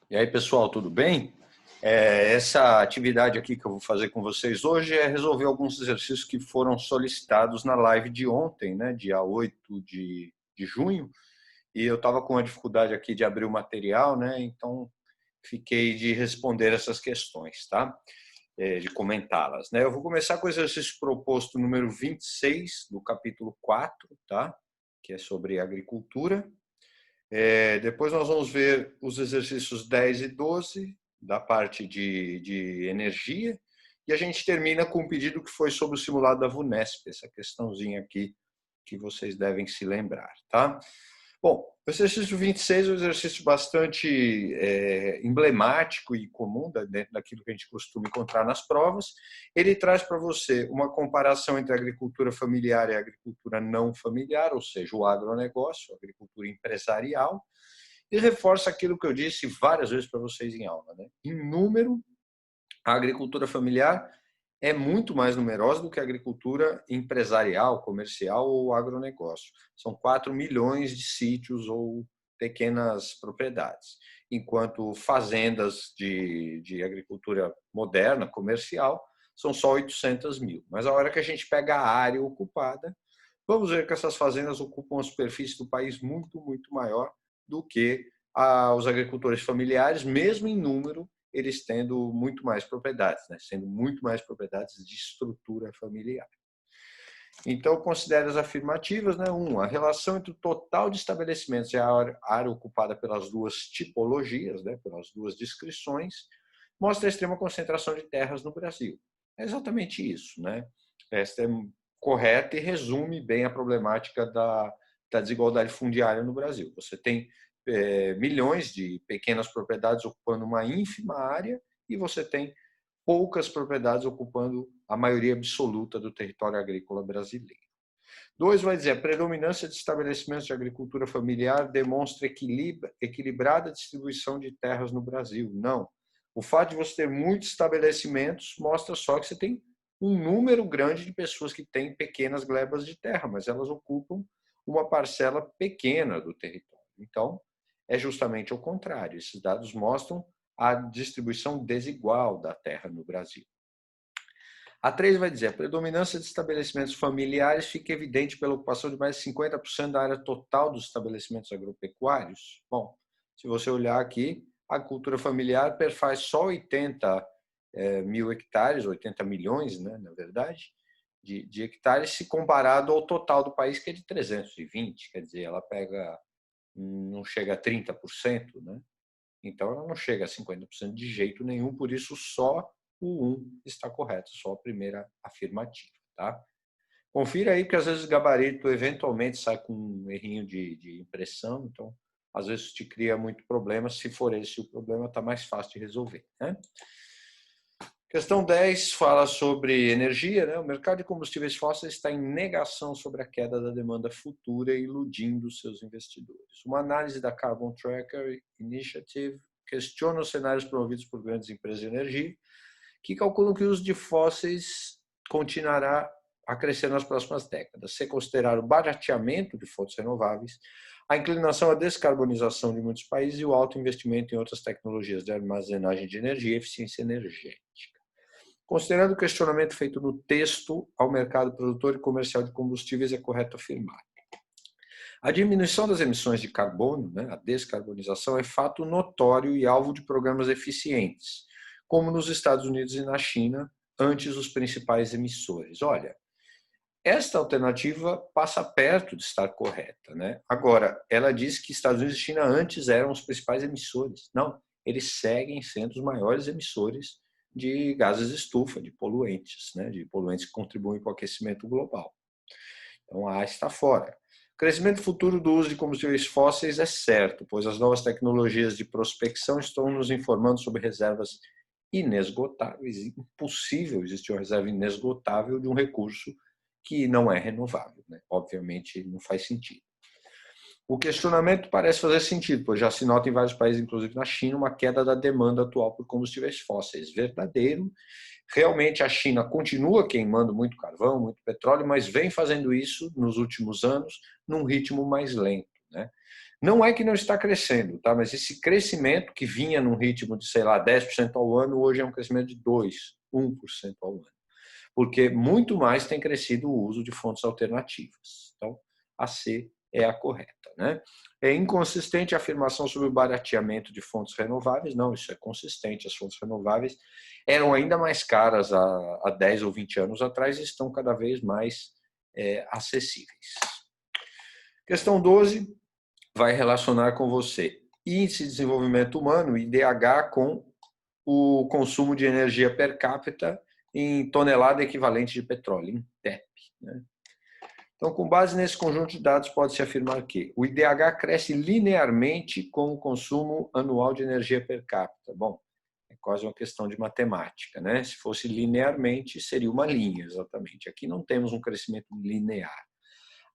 E aí, pessoal, tudo bem? Essa atividade aqui que eu vou fazer com vocês hoje é resolver alguns exercícios que foram solicitados na live de ontem, né, dia 8 de junho, e eu estava com uma dificuldade aqui de abrir o material, né, então fiquei de responder essas questões, tá? De comentá-las, né? Eu vou começar com o exercício proposto número 26 do capítulo 4, tá? Que é sobre agricultura. Depois nós vamos ver os exercícios 10 e 12 da parte de energia, e a gente termina com um pedido que foi sobre o simulado da VUNESP, essa questãozinha aqui que vocês devem se lembrar, tá? Bom, o exercício 26 é um exercício bastante emblemático e comum dentro daquilo que a gente costuma encontrar nas provas. Ele traz para você uma comparação entre a agricultura familiar e a agricultura não familiar, ou seja, o agronegócio, a agricultura empresarial, e reforça aquilo que eu disse várias vezes para vocês em aula, né? Em número, a agricultura familiar é muito mais numerosa do que a agricultura empresarial, comercial ou agronegócio. São 4 milhões de sítios ou pequenas propriedades, enquanto fazendas de agricultura moderna, comercial, são só 800 mil. Mas a hora que a gente pega a área ocupada, vamos ver que essas fazendas ocupam uma superfície do país muito, muito maior do que os agricultores familiares, mesmo em número, eles tendo muito mais propriedades, né? Sendo muito mais propriedades de estrutura familiar. Então, considere as afirmativas, né? A relação entre o total de estabelecimentos e a área ocupada pelas duas tipologias, né? Pelas duas descrições, mostra a extrema concentração de terras no Brasil. É exatamente isso, né? Esta é correta e resume bem a problemática da desigualdade fundiária no Brasil. Você tem milhões de pequenas propriedades ocupando uma ínfima área e você tem poucas propriedades ocupando a maioria absoluta do território agrícola brasileiro. 2 vai dizer, a predominância de estabelecimentos de agricultura familiar demonstra equilibrada distribuição de terras no Brasil. Não. O fato de você ter muitos estabelecimentos mostra só que você tem um número grande de pessoas que têm pequenas glebas de terra, mas elas ocupam uma parcela pequena do território. Então, é justamente o contrário. Esses dados mostram a distribuição desigual da terra no Brasil. A 3 vai dizer, a predominância de estabelecimentos familiares fica evidente pela ocupação de mais de 50% da área total dos estabelecimentos agropecuários. Bom, se você olhar aqui, a agricultura familiar perfaz só 80 mil hectares, 80 milhões, né, na verdade, de hectares, se comparado ao total do país, que é de 320, quer dizer, ela pega, não chega a 30%, né? Então, ela não chega a 50% de jeito nenhum, por isso só o 1 está correto, só a primeira afirmativa. Tá? Confira aí, porque às vezes o gabarito eventualmente sai com um errinho de impressão, então às vezes te cria muito problema. Se for esse o problema, está mais fácil de resolver. Né? Questão 10 fala sobre energia. Né? O mercado de combustíveis fósseis está em negação sobre a queda da demanda futura, iludindo seus investidores. Uma análise da Carbon Tracker Initiative questiona os cenários promovidos por grandes empresas de energia, que calculam que o uso de fósseis continuará a crescer nas próximas décadas. Se considerar o barateamento de fontes renováveis, a inclinação à descarbonização de muitos países e o alto investimento em outras tecnologias de armazenagem de energia e eficiência energética. Considerando o questionamento feito no texto ao mercado produtor e comercial de combustíveis, é correto afirmar. A diminuição das emissões de carbono, né, a descarbonização, é fato notório e alvo de programas eficientes, como nos Estados Unidos e na China, antes os principais emissores. Olha, esta alternativa passa perto de estar correta. Né? Agora, ela diz que Estados Unidos e China antes eram os principais emissores. Não, eles seguem sendo os maiores emissores de gases de estufa, de poluentes, né? De poluentes que contribuem para o aquecimento global. Então, a A está fora. O crescimento futuro do uso de combustíveis fósseis é certo, pois as novas tecnologias de prospecção estão nos informando sobre reservas inesgotáveis. Impossível existir uma reserva inesgotável de um recurso que não é renovável. Né? Obviamente, não faz sentido. O questionamento parece fazer sentido, pois já se nota em vários países, inclusive na China, uma queda da demanda atual por combustíveis fósseis. Verdadeiro. Realmente a China continua queimando muito carvão, muito petróleo, mas vem fazendo isso nos últimos anos num ritmo mais lento. Né? Não é que não está crescendo, tá? Mas esse crescimento que vinha num ritmo de, sei lá, 10% ao ano, hoje é um crescimento de 1% ao ano. Porque muito mais tem crescido o uso de fontes alternativas. Então, a C é a correta, né? É inconsistente a afirmação sobre o barateamento de fontes renováveis. Não, isso é consistente. As fontes renováveis eram ainda mais caras há 10 ou 20 anos atrás e estão cada vez mais acessíveis. Questão 12 vai relacionar com você índice de desenvolvimento humano, IDH, com o consumo de energia per capita em tonelada equivalente de petróleo, em TEP. Né? Então, com base nesse conjunto de dados, pode-se afirmar que o IDH cresce linearmente com o consumo anual de energia per capita. Bom, é quase uma questão de matemática, né? Se fosse linearmente, seria uma linha, exatamente. Aqui não temos um crescimento linear.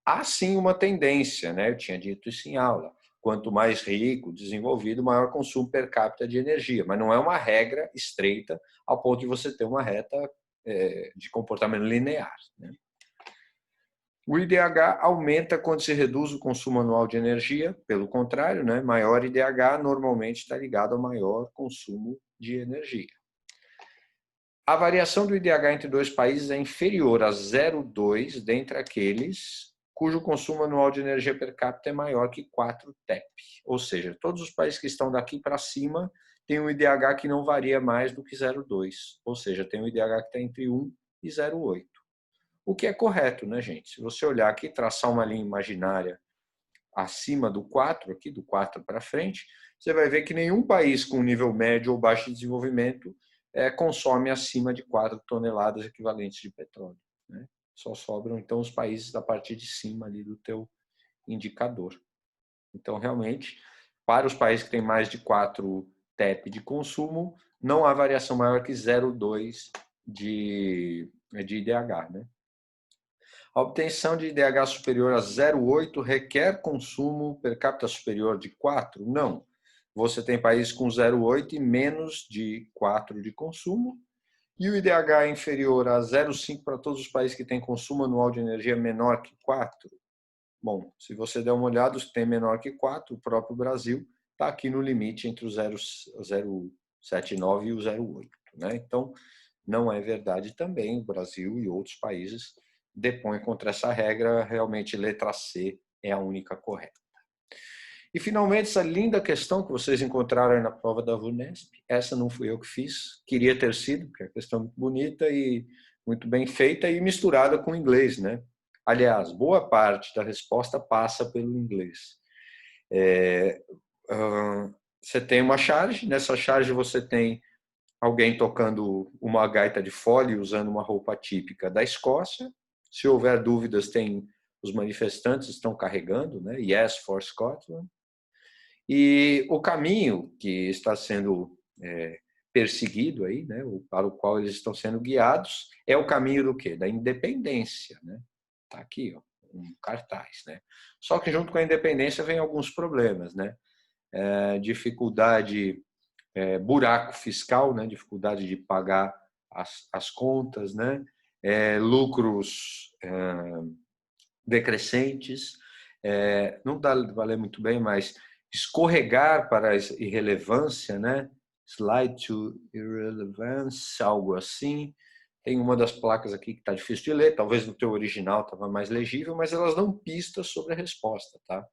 Há sim uma tendência, né? Eu tinha dito isso em aula. Quanto mais rico, desenvolvido, maior consumo per capita de energia. Mas não é uma regra estreita ao ponto de você ter uma reta de comportamento linear. Né? O IDH aumenta quando se reduz o consumo anual de energia. Pelo contrário, né? Maior IDH normalmente está ligado a maior consumo de energia. A variação do IDH entre dois países é inferior a 0,2 dentre aqueles cujo consumo anual de energia per capita é maior que 4 TEP. Ou seja, todos os países que estão daqui para cima têm um IDH que não varia mais do que 0,2. Ou seja, tem um IDH que está entre 1 e 0,8. O que é correto, né, gente? Se você olhar aqui, traçar uma linha imaginária acima do 4, aqui do 4 para frente, você vai ver que nenhum país com nível médio ou baixo de desenvolvimento consome acima de 4 toneladas equivalentes de petróleo. Né? Só sobram, então, os países da parte de cima ali do teu indicador. Então, realmente, para os países que têm mais de 4 TEP de consumo, não há variação maior que 0,2 de IDH. Né? A obtenção de IDH superior a 0,8 requer consumo per capita superior de 4? Não. Você tem países com 0,8 e menos de 4 de consumo, e o IDH é inferior a 0,5 para todos os países que têm consumo anual de energia menor que 4. Bom, se você der uma olhada, os que têm menor que 4, o próprio Brasil está aqui no limite entre o 0,79 e o 0,8. Né? Então, não é verdade também, o Brasil e outros países depõem contra essa regra, realmente letra C é a única correta. E, finalmente, essa linda questão que vocês encontraram aí na prova da VUNESP, essa não fui eu que fiz, queria ter sido, porque é uma questão muito bonita e muito bem feita e misturada com o inglês, né? Aliás, boa parte da resposta passa pelo inglês. Você tem uma charge, nessa charge você tem alguém tocando uma gaita de fole usando uma roupa típica da Escócia. Se houver dúvidas, tem os manifestantes estão carregando, né? Yes for Scotland. E o caminho que está sendo perseguido aí, né? Para o qual eles estão sendo guiados, é o caminho do quê? Da independência, né? Tá aqui, ó, um cartaz, né? Só que junto com a independência vem alguns problemas, né? Dificuldade, buraco fiscal, né? Dificuldade de pagar as contas, né? Lucros decrescentes, não dá valer muito bem, mas escorregar para a irrelevância, né? Slide to irrelevance, algo assim. Tem uma das placas aqui que está difícil de ler, talvez no teu original estava mais legível, mas elas dão pistas sobre a resposta, tá?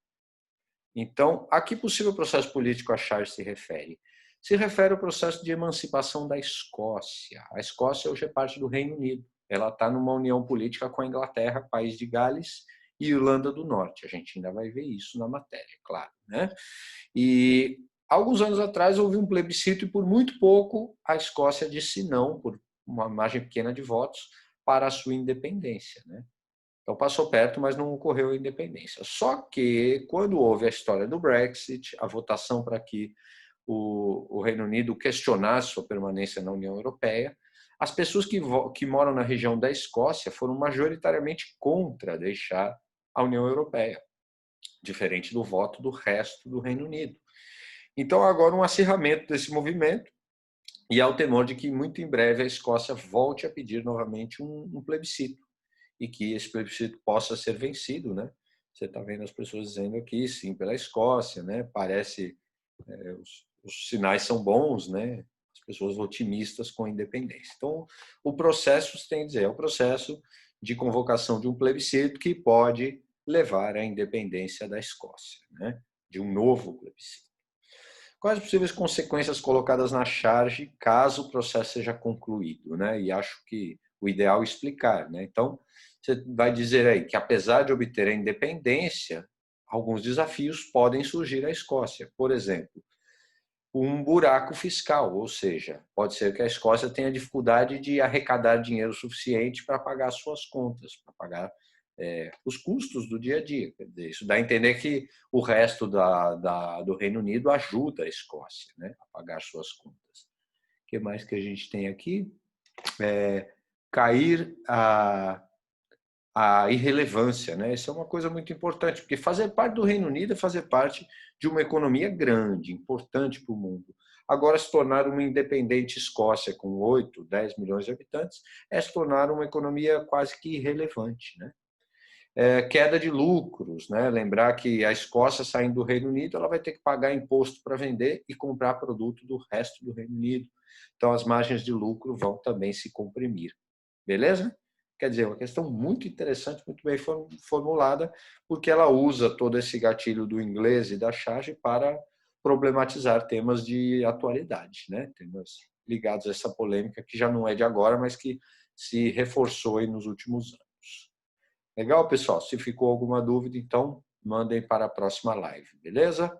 Então, a que possível processo político a charge se refere? Se refere ao processo de emancipação da Escócia. A Escócia hoje é parte do Reino Unido. Ela está numa união política com a Inglaterra, País de Gales e Irlanda do Norte. A gente ainda vai ver isso na matéria, claro. Né? E alguns anos atrás houve um plebiscito e por muito pouco a Escócia disse não, por uma margem pequena de votos, para a sua independência. Né? Então passou perto, mas não ocorreu a independência. Só que quando houve a história do Brexit, a votação para que o Reino Unido questionasse sua permanência na União Europeia, as pessoas que moram na região da Escócia foram majoritariamente contra deixar a União Europeia, diferente do voto do resto do Reino Unido. Então, agora um acirramento desse movimento e há o temor de que muito em breve a Escócia volte a pedir novamente um plebiscito e que esse plebiscito possa ser vencido, né? Você está vendo as pessoas dizendo aqui, sim, pela Escócia, né? Parece, os sinais são bons, né? As pessoas otimistas com a independência. Então, o processo, você tem que dizer, é o processo de convocação de um plebiscito que pode levar à independência da Escócia, né? De um novo plebiscito. Quais as possíveis consequências colocadas na charge caso o processo seja concluído, né? E acho que o ideal é explicar, né? Então, você vai dizer aí que, apesar de obter a independência, alguns desafios podem surgir à Escócia. Por exemplo, um buraco fiscal, ou seja, pode ser que a Escócia tenha dificuldade de arrecadar dinheiro suficiente para pagar suas contas, para pagar os custos do dia a dia. Quer dizer, isso dá a entender que o resto do Reino Unido ajuda a Escócia, né, a pagar suas contas. O que mais que a gente tem aqui? Cair a irrelevância, né? Isso é uma coisa muito importante, porque fazer parte do Reino Unido é fazer parte de uma economia grande, importante para o mundo. Agora, se tornar uma independente Escócia com 8, 10 milhões de habitantes é se tornar uma economia quase que irrelevante, né? Queda de lucros, né? Lembrar que a Escócia, saindo do Reino Unido, ela vai ter que pagar imposto para vender e comprar produto do resto do Reino Unido. Então, as margens de lucro vão também se comprimir. Beleza? Quer dizer, uma questão muito interessante, muito bem formulada, porque ela usa todo esse gatilho do inglês e da charge para problematizar temas de atualidade, né? Temas ligados a essa polêmica que já não é de agora, mas que se reforçou aí nos últimos anos. Legal, pessoal? Se ficou alguma dúvida, então mandem para a próxima live, beleza?